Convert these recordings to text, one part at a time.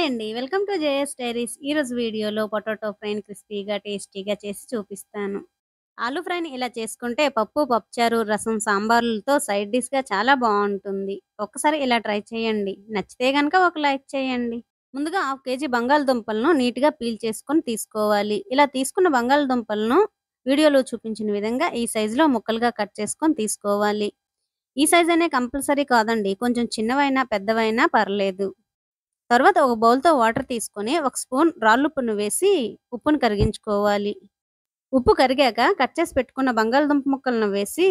Hi అండి. Welcome to JS diaries. ఈరోజు వీడియోలో పొటాటో ఫ్రైని క్రిస్పీగా, టేస్టీగా చేసి చూపిస్తాను. ఆలూ ఫ్రైని ఇలా చేసుకుంటే పప్పు, పప్పుచారు, రసం, సాంబార్లతో సైడ్ డిష్‌గా చాలా బావుంటుంది. ఒక్కసారి ఇలా ట్రై చేయండి. నచ్చితే గనక ఒక లైక్ చేయండి. ముందుగా హాఫ్ కేజీ బంగాళదుంపలను నీట్‌గా పీల్ చేసుకొని తీసుకోవాలి. ఇలా తీసుకున్న బంగాళదుంపలను వీడియోలో చూపించిన విధంగా ఈ సైజులో ముక్కలుగా కట్ చేసుకొని తీసుకోవాలి. ఈ సైజ్ అనే కంపల్సరీ కాదండి. కొంచెం చిన్నవైనా, పెద్దవైనా పర్లేదు. తర్వాత ఒక బౌల్‌తో వాటర్ తీసుకొని, ఒక స్పూన్ రాళ్ళుప్పును వేసి, ఉప్పును కరిగించుకోవాలి. ఉప్పు కరిగాక కట్ చేసి పెట్టుకున్న బంగాళదుంప ముక్కలను వేసి,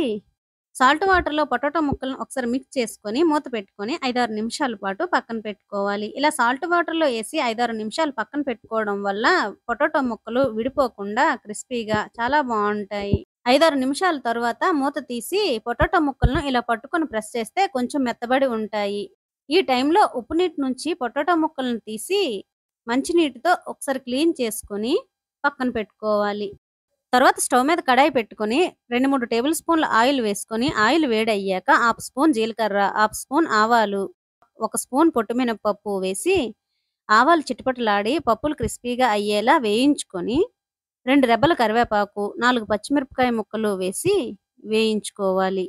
సాల్ట్ వాటర్‌లో పొటాటో ముక్కలను ఒకసారి మిక్స్ చేసుకొని, మూత పెట్టుకొని 5, 6 నిమిషాల పాటు పక్కన పెట్టుకోవాలి. ఇలా సాల్ట్ వాటర్‌లో ఏసి 5, 6 నిమిషాలు పక్కన పెట్టుకోవడం వల్ల పొటాటో ముక్కలు విడిపోకుండా క్రిస్పీగా చాలా బావుంటాయి. 5, 6 నిమిషాల తరువాత మూత తీసి పొటాటో ముక్కలను ఇలా పట్టుకొని ప్రెస్ చేస్తే కొంచెం మెత్తబడి ఉంటాయి. ఈ టైంలో ఉప్పు నీటి నుంచి పొటాటో ముక్కలను తీసి మంచినీటితో ఒకసారి క్లీన్ చేసుకొని పక్కన పెట్టుకోవాలి. తర్వాత స్టవ్ మీద కడాయి పెట్టుకొని 2, 3 టేబుల్ స్పూన్ల ఆయిల్ వేసుకొని ఆయిల్ వేడయ్యాక హాఫ్ స్పూన్ జీలకర్ర, హాఫ్ స్పూన్ ఆవాలు, 1 స్పూన్ పొట్టుమినపప్పు వేసి ఆవాలు చిటపటలాడి పప్పులు క్రిస్పీగా అయ్యేలా వేయించుకొని 2 రెబ్బల కరివేపాకు, 4 పచ్చిమిరపకాయ ముక్కలు వేసి వేయించుకోవాలి.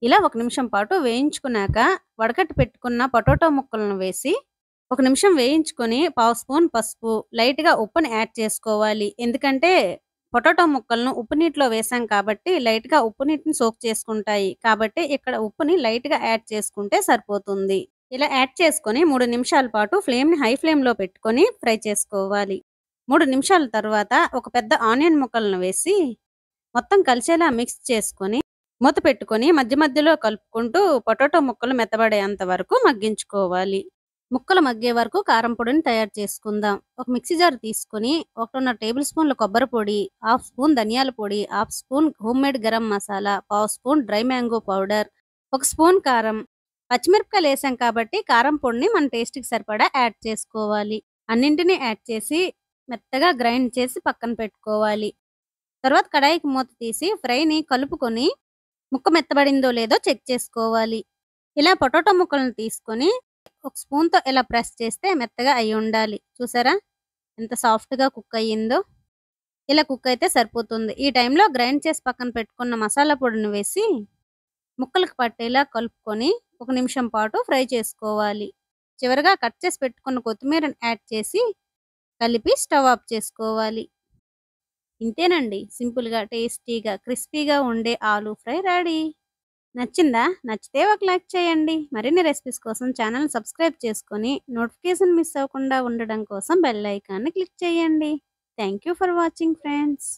ఇలా 1 నిమిషం పాటు వేయించుకున్నాక వడకట్టి పెట్టుకున్న పొటాటో ముక్కలను వేసి 1 నిమిషం వేయించుకొని పావు స్పూన్ పసుపు, లైట్‌గా ఉప్పుని యాడ్ చేసుకోవాలి. ఎందుకంటే పొటాటో ముక్కలను ఉప్పు నీటిలో వేసాం కాబట్టి లైట్‌గా ఉప్పు నీటిని సోక్ చేసుకుంటాయి. కాబట్టి ఇక్కడ ఉప్పుని లైట్‌గా యాడ్ చేసుకుంటే సరిపోతుంది. ఇలా యాడ్ చేసుకొని 3 నిమిషాల పాటు ఫ్లేమ్‌ని హై ఫ్లేమ్‌లో పెట్టుకొని ఫ్రై చేసుకోవాలి. 3 నిమిషాల తర్వాత ఒక పెద్ద ఆనియన్ ముక్కలను వేసి మొత్తం కలిసేలా మిక్స్ చేసుకొని మూత పెట్టుకొని మధ్య మధ్యలో కలుపుకుంటూ పొటాటో ముక్కలు మెత్తబడేంత వరకు మగ్గించుకోవాలి. ముక్కలు మగ్గే వరకు కారం పొడిని తయారు చేసుకుందాం. ఒక మిక్సీ జార్ తీసుకొని 1.5 టేబుల్ స్పూన్ల కొబ్బరి పొడి, హాఫ్ స్పూన్ ధనియాల పొడి, half spoon homemade garam masala, పావు spoon dry mango powder, 1 spoon కారం, పచ్చిమిరపకాయలు వేసాం కాబట్టి కారం పొడిని మన టేస్ట్‌కి సరిపడా యాడ్ చేసుకోవాలి. అన్నింటినీ యాడ్ చేసి మెత్తగా గ్రైండ్ చేసి పక్కన పెట్టుకోవాలి. తర్వాత కడాయికి మూత తీసి ఫ్రైని కలుపుకొని ముక్క మెత్తబడిందో లేదో చెక్ చేసుకోవాలి. ఇలా పొటాటో ముక్కలను తీసుకొని ఒక స్పూన్‌తో ఇలా ప్రెస్ చేస్తే మెత్తగా అయ్యి ఉండాలి. చూసారా? ఎంత సాఫ్ట్‌గా కుక్ అయ్యిందో. ఇలా కుక్ అయితే సరిపోతుంది. ఈ టైంలో గ్రైండ్ చేసి పక్కన పెట్టుకున్న మసాలా పొడిని వేసి ముక్కలకు పట్టేలా కలుపుకొని 1 నిమిషం పాటు ఫ్రై చేసుకోవాలి. చివరగా కట్ చేసి పెట్టుకున్న కొత్తిమీరని యాడ్ చేసి కలిపి స్టవ్ ఆఫ్ చేసుకోవాలి. ఇంతేనండి. సింపుల్‌గా, టేస్టీగా, క్రిస్పీగా ఉండే ఆలూ ఫ్రై రెడీ. నచ్చిందా? నచ్చితే ఒక లైక్ చేయండి. మరిన్ని రెసిపీస్ కోసం ఛానెల్‌ని సబ్స్క్రైబ్ చేసుకొని నోటిఫికేషన్ మిస్ అవ్వకుండా ఉండడం కోసం బెల్ ఐకాన్‌ని క్లిక్ చేయండి. Thank you for watching friends.